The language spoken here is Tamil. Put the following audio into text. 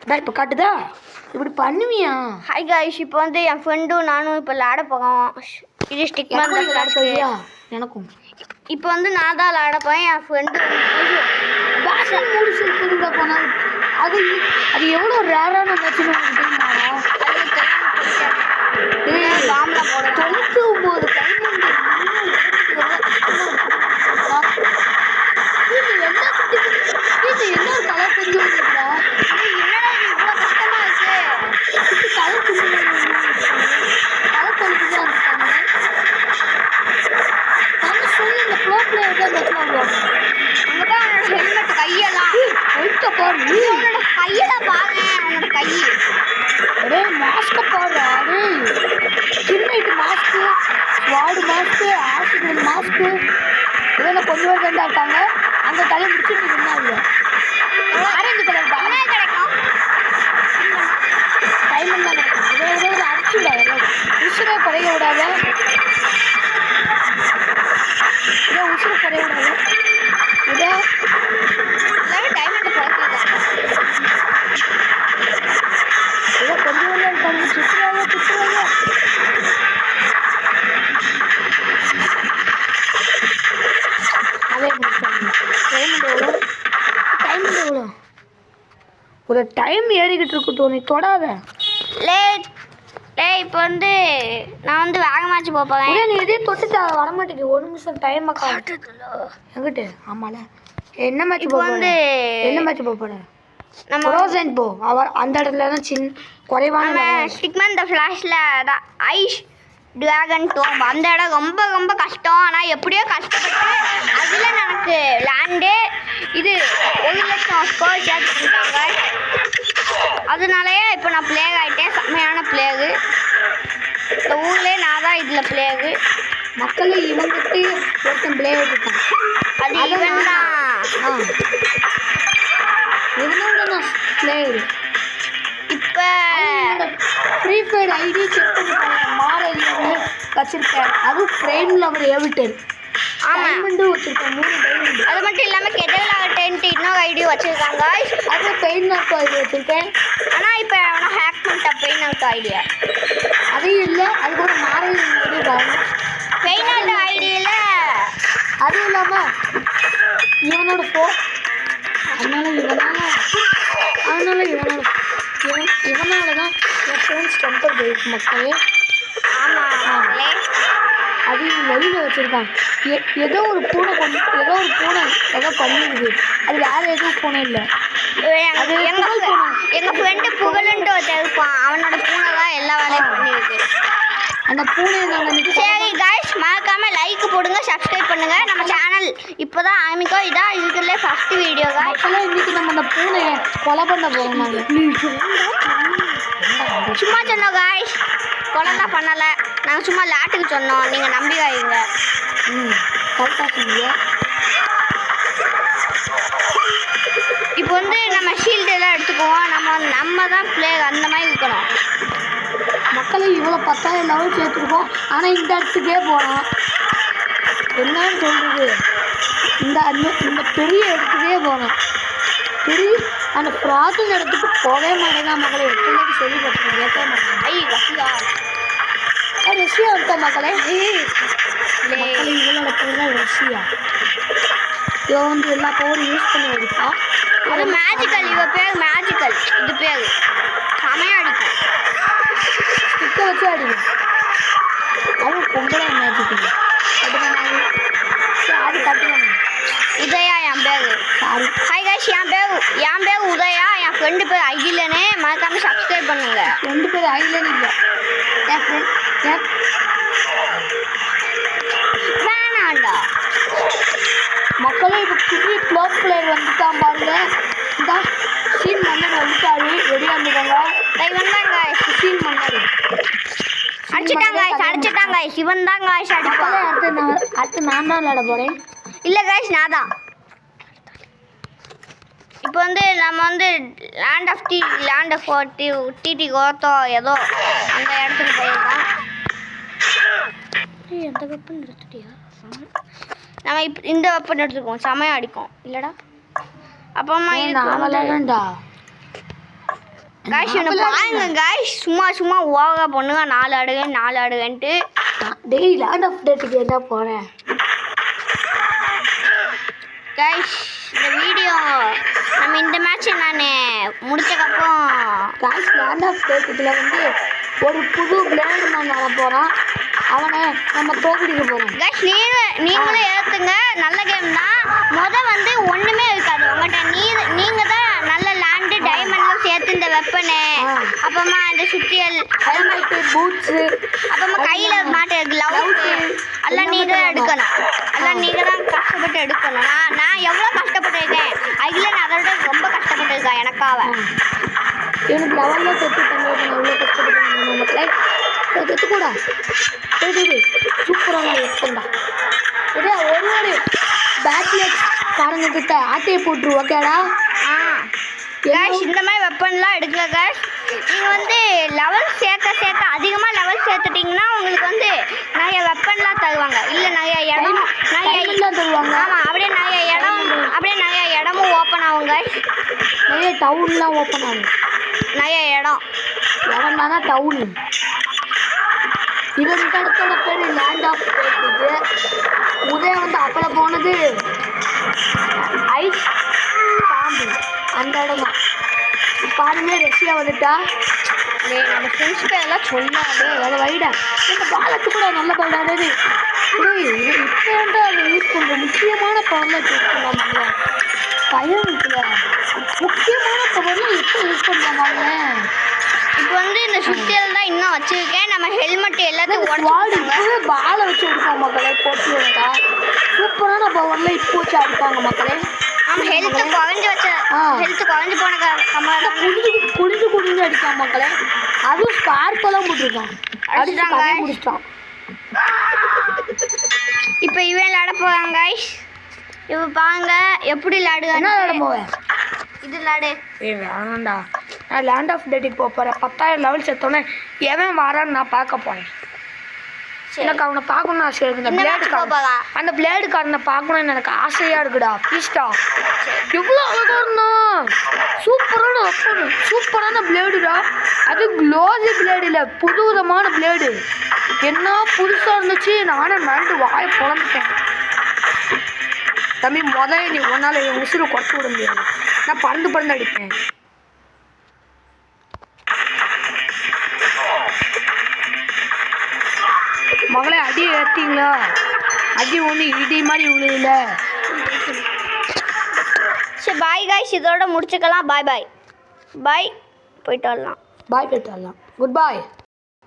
இப்போ காட்டுதா இப்படி பண்ணுவியா? ஹாய் காய்ஸ், இப்போ வந்து என் ஃப்ரெண்டும் நானும் இப்போ விளாட போகிறோம். இது ஸ்டிக் மேன் விளாட போவியா? எனக்கும். இப்போ வந்து நான் தான் விளாட போகிறேன். என் ஃப்ரெண்டு பேஷன் மூடி செல்ஃபுங்க போனால் அது அது எவ்வளோ ரேரான மேட்ச்னு பாம்பில் போட 99 டைம் வந்து என்ன கலர் கொஞ்சம் என்னடா இவ்வளோ கஷ்டமாக இருக்கு. கலர் கொஞ்சம் கலர் கொஞ்சம் நம்ம சொல்லி இந்த ப்ரோ பிளேயர் தான் வச்சுருவாங்க. அங்கே தான் அவனோட ஹெல்மெட் கையெல்லாம் ஒயிட்ட பாரு, அவனோட கையெல்லாம் பாருங்க. அவனோட கை ஒரே மாஸ்க பாரு. அடே சின்னைட்டு மாஸ்க்கு, ஸ்வாடு மாஸ்க்கு, ஆசிட் மாஸ்க்கு இதெல்லாம் கொஞ்சம் ரெண்டா இருக்காங்க. அந்த தலையை முடிச்சுட்டு இருந்தாங்க. ஆரஞ்சு கலர் தானே கிடைக்கும். டைமண்ட் தான் கிடைக்கும். இதை ஒரு அடிச்சுடாது உசுரை குறைய விடாத. இதை உசுரை குறைய விடாது. இதை எல்லாமே டைமண்ட் குறைச்சிருக்காங்க. இதை கொஞ்சம் இருக்காங்க. சுற்றுவாங்க சுற்றுவாங்க. அதே டைமண்ட் எவ்வளோ? ஒரு டைம் ஏறிக்கிட்டு இருக்கட்டும், நீ தொடாத. இப்போ வந்து நான் வந்து வேகமாச்சு போகிறேன். நீ இதே தொட்டுட்டு வரமாட்டேங்குது. ஒரு நிமிஷம் டைமை காட்டுதுல எங்கிட்ட. ஆமால என்ன மேட்ச் போக என்ன மேட்ச் போக நம்ம ரோசன் போ. அவர் அந்த இடத்துல தான் குறைவான ஸ்டிக்மேன் த ஃப்ளாஷில் ஐஸ் டிராகன் டோம் அந்த இடம் ரொம்ப ரொம்ப கஷ்டம். ஆனால் எப்படியோ கஷ்டப்பட்டு அதில் எனக்கு லேண்டு இது 1,00,000 ஸ்கோர் சேர்த்து பண்ணிட்டாங்க. அதனாலயே இப்போ நான் பிளேயர் ஆகிட்டேன். செம்மையான பிளேயரு. இந்த ஊர்லேயே நான் தான் இதில் பிளேயரு. மக்கள் இவங்கிட்டு ஒருத்தன் பிளேயர் இருக்கான். அது இவன் தான். இவனோட நான் பிளேயர். இப்போ ஃப்ரீ ஃபயர் ஐடி செக் பண்ணிருக்காங்க. மாரல் வச்சிருக்கேன். அதுவும் பிரைமில் அவர் எவிட்டேன். டைமண்டும் வச்சிருக்கேன். 3 டைமண்ட். அது மட்டும் இல்லாமல் கெட்டலாகட்டேன்ட்டு இன்னொரு ஐடி வச்சுருக்காங்க. அது பெயின் நாட் ஐடி வச்சுருக்கேன். ஆனால் இப்போ அவனை ஹேக் பண்ணிட்டேன் பெயின் நாட் ஐடியா. அதையும் இல்லை, அது கூட மாரல் ஐடி பெயின் நாட் ஐடியில். அதுவும் இல்லாமல் இவனோட அதனால இவனால தான் என் ஃபோன் ஸ்டெம்பர் போயிருக்கு மக்களே. ஆமாம், அது வெளியில் வச்சுருக்கான். ஏதோ ஒரு பூனை ஏதோ பண்ணிடுது. அது வேறு எதுவும் பூனை இல்லை. அது எங்கள் ஃப்ரெண்டு புகழுன்ட்டு ஒருத்தர் இருப்பான். அவனோட பூனை தான் எல்லா வேலையும் பண்ணியிருக்கு. அந்த பூனையை நாங்கள் சரி காய்ஸ், மறக்காமல் லைக் போடுங்க, சப்ஸ்கிரைப் பண்ணுங்கள். நம்ம சேனல் இப்போ தான் ஆரம்பிக்கும். இதான் இருக்கிறதுலே ஃபஸ்ட்டு வீடியோ காய்ஸ். இன்றைக்கி நம்ம அந்த பூனையை கொலை பண்ண போகிறோம். நாங்கள் சும்மா சொன்னோம் காய்ஸ், கொலைலாம் பண்ணலை. நாங்கள் சும்மா லாட்டுக்கு சொன்னோம். நீங்கள் நம்பிக்காதீங்க. கரெக்டாக சொன்னீங்க. இப்போ வந்து நம்ம ஷீல்டு எல்லாம் எடுத்துக்குவோம். நம்ம தான் பிளேயர் அந்த மாதிரி இருக்கணும். மக்களை இவ்வளோ 10,000 லெவல் சேர்த்துருக்கோம். ஆனால் இந்த இடத்துக்கே போகிறோம். என்னன்னு சொல்கிறது, இந்த பெரிய இடத்துக்கே போகிறோம். பெரிய அந்த ப்ராசஸ் இடத்துக்கு போகவே மாட்டேங்க மக்களை. எத்தனைக்கு சொல்லி கொடுத்துருக்கோம், கேட்க மாட்டேங்க. ரஷ்யா இருக்கா மக்களே. இவளோட பேர் தான் ரஷ்யா. இவன் வந்து எல்லா பவரும் யூஸ் பண்ணி அடிப்பான். அது மேஜிக்கல். இவ பேர் மேஜிக்கல். இது பேர் செமையாக அடிக்கும். ஸ்டிக்கை வச்சு அடிக்கும். அது பொங்கலை மேஜிக்கல். அது கட்டுவாங்க. உதயா என் பேர். சாரி ஹாய் காய்ஸ், என் பேர் உதயா. என் ஃப்ரெண்டு பேர் அகிலனே. மறக்காமல் சப்ஸ்கிரைப் பண்ணுங்க. 2 பேர் அகிலன் இல்லை. என் ஃப்ரெண்ட் வேணாண்டா மக்களே. இப்போ புதிய க்ளோப் பிளேயர் வந்துட்டான் பாருங்க. இந்த சீன் மன்னர் வந்துட்டாரு. ரெடியாக இருந்துக்கோங்க. இவன் தான் காய்ஸ் சீன் மன்னர் அடிச்சிட்டாங்க. சிவன் தான் காய்ஸ் அடிப்பான். அடுத்து நான் தான் விளையாட போகிறேன். இல்லை காய்ஸ், நான் தான். இப்போ வந்து நம்ம வந்து லேண்ட் ஆஃப் டிடி கோத்தோ ஏதோ அந்த இடத்துக்கு போயிருக்கோம். எந்த வெப்பன் எடுத்துட்டியா? நம்ம இப்போ இந்த வெப்பன் எடுத்துக்குவோம். செமையாக அடிக்கும் இல்லைடா. அப்போ அம்மா நான் விளையாடா. காய்ஸ் இவனை பாருங்க காய்ஸ் சும்மா சும்மா ஓவரா பண்ணுங்க 4 அடுகன்ட்டு டேய் லேண்ட் ஆஃப் டேட்டுக்கு என்ன போகிறேன் காய்ஸ் இந்த வீடியோ நம்ம இந்த மேட்ச்சை நான் முடிச்சக்கப்புறம் காய்ஸ் லேண்ட் ஆஃப் டேட்டுக்குள்ள வந்து ஒரு புது பிளேடு மேன் வர போகிறான் அவனை நம்ம தோக்கடிக்க போகிறோம் காய்ஸ் நீங்களும் ஏற்றுங்க நல்ல கேம் தான் வந்து ஒன்றுமே இருக்காது உங்கள்கிட்ட நீங்கள் தான் நல்ல லேண்டு டைமண்ட்லாம் சேர்த்து இந்த வெப்பனு அப்புறமா இந்த சுத்தியல் ஹெல்மெட்டு பூட்ஸு அப்புறமா கையில் மாட்ட க்ளவுஸு எல்லாம் நீங்கள் தான் எடுக்கணும் எல்லாம் நீங்கள் தான் கஷ்டப்பட்டு எடுக்கணும் நான் எவ்வளோ கஷ்டப்பட்டிருக்கேன் அதில் நான் அதோட ரொம்ப கஷ்டப்பட்டிருக்கேன் எனக்காக எனக்கு லெவலில் செத்து பண்ணுறது நான் எவ்வளோ கஷ்டப்பட்டு மக்களே செத்துக்கூடா சூப்பரான வெப்பன்டா இதே ஒரு பேட்லெட் காரங்கிட்ட ஆட்டையை போட்டுரு ஓகேடா கேஷ் இந்த மாதிரி வெப்பன்லாம் எடுக்கல கேஷ் நீங்கள் வந்து லெவல் சேர்க்க அதிகமாக லெவல் சேர்த்துட்டிங்கன்னா உங்களுக்கு வந்து நிறைய வெப்பன்லாம் தருவாங்க இல்லை நிறைய இடம் தருவாங்க ஆமாம் அப்படியே நிறைய இடமும் ஓப்பன் ஆகும் கேஷ் நிறைய டவுன்லாம் ஓப்பன் ஆகும் நிறைய இடம் தானே டவுனு இதற்கு அடுத்தோட பேர் லேண்ட் ஆஃப் டேட்டுக்கு உதய வந்து அப்பல போனது ஐஸ் பாம்பு அந்த இடம் தான் பாருமே ரஷ்யா வந்துட்டா நம்ம ஃப்ரெண்ட்ஸ் பேரெல்லாம் சொல்லாது அதை வைடா இந்த பாலத்து கூட நல்ல பாடாது இப்போ வந்து அதை யூஸ் பண்ணுற முக்கியமான பவர்லாம் யூஸ் பண்ணலாமாங்க பயம் இருக்குல்ல முக்கியமான பவர்லாம் எப்போ யூஸ் பண்ணலாமாங்க இப்போ வந்து இந்த சுத்தியல் தான் இன்னும் வச்சிருக்கேன் நம்ம ஹெல்மெட் எல்லாத்தையும் இப்போவே பாலை வச்சு எடுப்பாங்க மக்களே போட்டு விட்டா சூப்பரான பவர்லாம் இப்போ வச்சு அடிப்பாங்க மக்களே ஆமாம் ஹெல்த்து குறைஞ்சி போன குடிஞ்சு அடிக்கான் மக்களே அதுவும் ஸ்கார்ப்பெல்லாம் போட்டிருக்கான் அடிச்சுட்டாங்க முடிச்சிட்டான் இப்போ இவன் விளாட போகிறாங்க இப்போ பாருங்க எப்படி விளாடுங்க என்ன விளாட போவேன் இது விளாடு வேணாண்டா நான் லேண்ட் ஆஃப் டேட்டுக்கு போகிறேன் 10,000 லெவல் சேர்த்தோன்னே எவன் வரான்னு நான் பார்க்க போகிறேன் எனக்கு அவனை பார்க்கணும்னு ஆசையாக இருக்குது அந்த பிளேடுக்காரனை பார்க்கணும்னு எனக்கு ஆசையாக இருக்குடா ப்ளீஸ்டா எவ்வளோ அழகாக இருந்தான் சூப்பரான பிளேடுடா அது க்ளோஸி பிளேடு இல்லை புது விதமான பிளேடு என்ன புதுசாக இருந்துச்சு நானும் நண்டு வாயை பொழந்துட்டேன் தம்பி நீ ஒன்றால் என் உசுரை குறைச்சி விட முடியாது நான் பறந்து அடிப்பேன் மகளே அடி ஏற்றிங்களா அடி ஒன்று இடி மாதிரி விழுதுல சரி பாய் காய்ஸ் இதோட முடிச்சுக்கலாம் பாய் போயிட்டு வரலாம் குட் பாய்